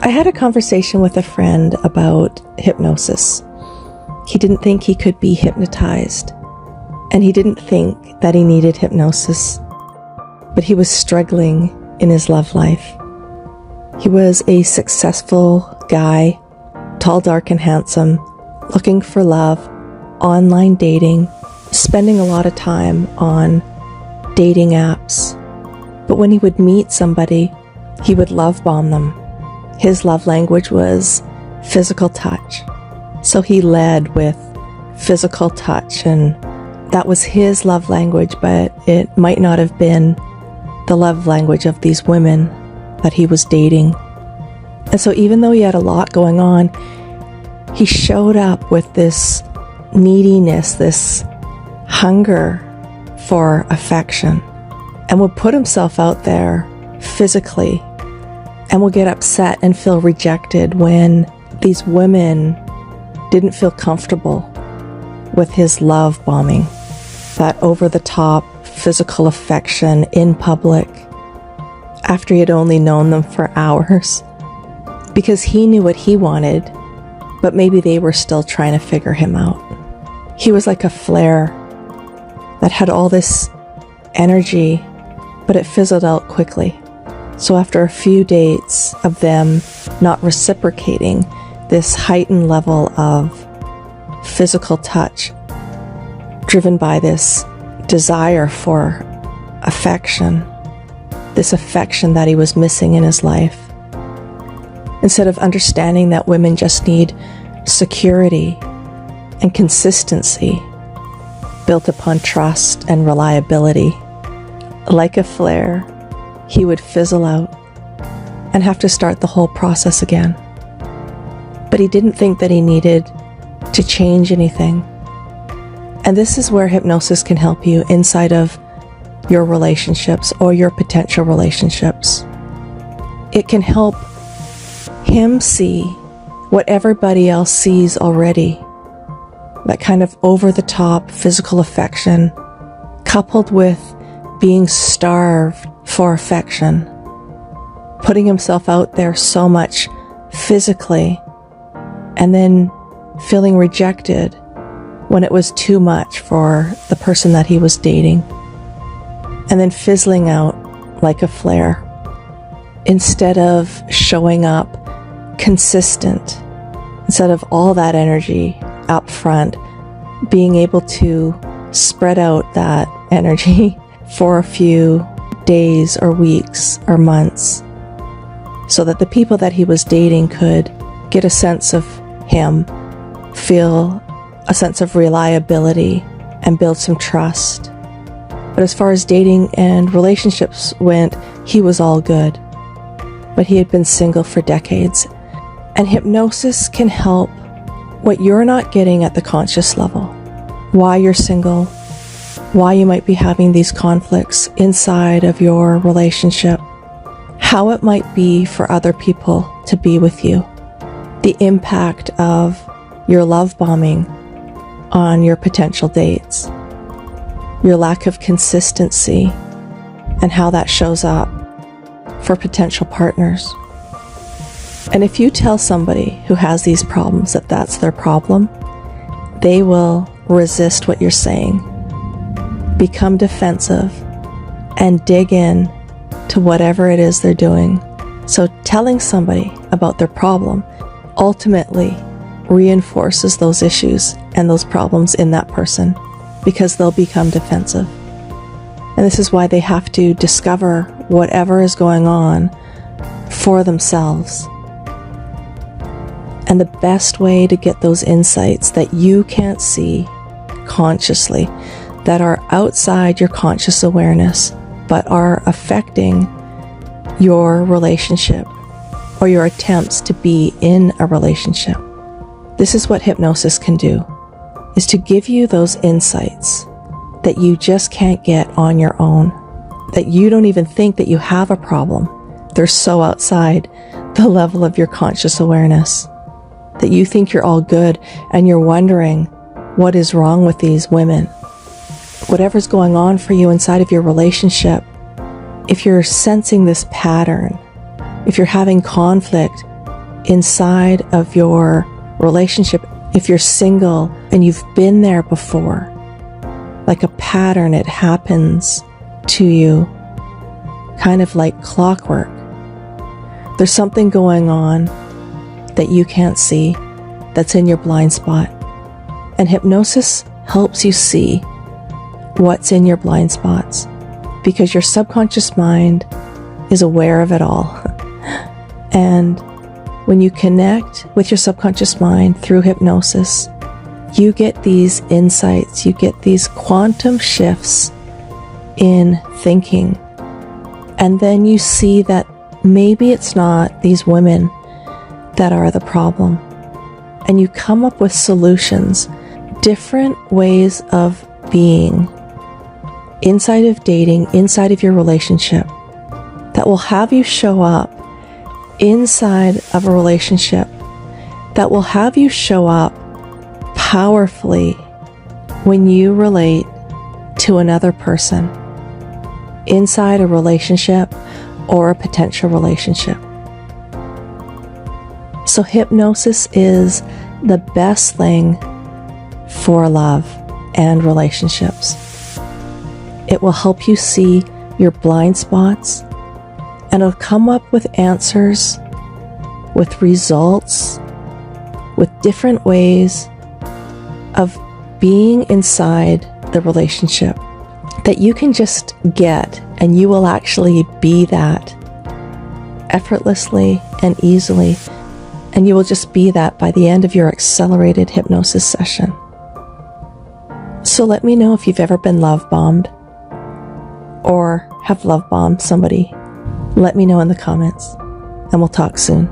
I had a conversation with a friend about hypnosis. He didn't think he could be hypnotized, and he didn't think that he needed hypnosis, but he was struggling in his love life. He was a successful guy, tall, dark, and handsome, looking for love, online dating, spending a lot of time on dating apps. But when he would meet somebody, he would love bomb them. His love language was physical touch. So he led with physical touch, and that was his love language, but it might not have been the love language of these women that he was dating. And so even though he had a lot going on, he showed up with this neediness, this hunger for affection, and would put himself out there physically, and will get upset and feel rejected when these women didn't feel comfortable with his love bombing, that over-the-top physical affection in public, after he had only known them for hours, because he knew what he wanted, but maybe they were still trying to figure him out. He was like a flare that had all this energy, but it fizzled out quickly. So after a few dates of them not reciprocating this heightened level of physical touch, driven by this desire for affection, this affection that he was missing in his life, instead of understanding that women just need security and consistency built upon trust and reliability, like a flare, he would fizzle out and have to start the whole process again. But he didn't think that he needed to change anything. And this is where hypnosis can help you inside of your relationships or your potential relationships. It can help him see what everybody else sees already. That kind of over-the-top physical affection, coupled with being starved for affection, putting himself out there so much physically, and then feeling rejected when it was too much for the person that he was dating, and then fizzling out like a flare, instead of showing up consistent, instead of all that energy up front, being able to spread out that energy for a few days or weeks or months, so that the people that he was dating could get a sense of him, feel a sense of reliability, and build some trust. But as far as dating and relationships went, he was all good. But he had been single for decades. And hypnosis can help what you're not getting at the conscious level, why you're single, why you might be having these conflicts inside of your relationship, how it might be for other people to be with you, the impact of your love bombing on your potential dates, your lack of consistency, and how that shows up for potential partners. And if you tell somebody who has these problems that that's their problem, they will resist what you're saying, become defensive, and dig in to whatever it is they're doing. So telling somebody about their problem ultimately reinforces those issues and those problems in that person, because they'll become defensive. And this is why they have to discover whatever is going on for themselves. And the best way to get those insights that you can't see consciously, that are outside your conscious awareness, but are affecting your relationship or your attempts to be in a relationship. This is what hypnosis can do, is to give you those insights that you just can't get on your own, that you don't even think that you have a problem. They're so outside the level of your conscious awareness that you think you're all good, and you're wondering what is wrong with these women. Whatever's going on for you inside of your relationship, if you're sensing this pattern, if you're having conflict inside of your relationship, if you're single and you've been there before, like a pattern, it happens to you, kind of like clockwork. There's something going on that you can't see, that's in your blind spot. And hypnosis helps you see what's in your blind spots, because your subconscious mind is aware of it all. And when you connect with your subconscious mind through hypnosis, you get these insights, you get these quantum shifts in thinking. And then you see that maybe it's not these women that are the problem. And you come up with solutions, different ways of being inside of dating, inside of your relationship, that will have you show up inside of a relationship, that will have you show up powerfully when you relate to another person inside a relationship or a potential relationship. So hypnosis is the best thing for love and relationships. It will help you see your blind spots, and it'll come up with answers, with results, with different ways of being inside the relationship that you can just get, and you will actually be that effortlessly and easily. And you will just be that by the end of your accelerated hypnosis session. So let me know if you've ever been love bombed or have love bombed somebody. Let me know in the comments, and we'll talk soon.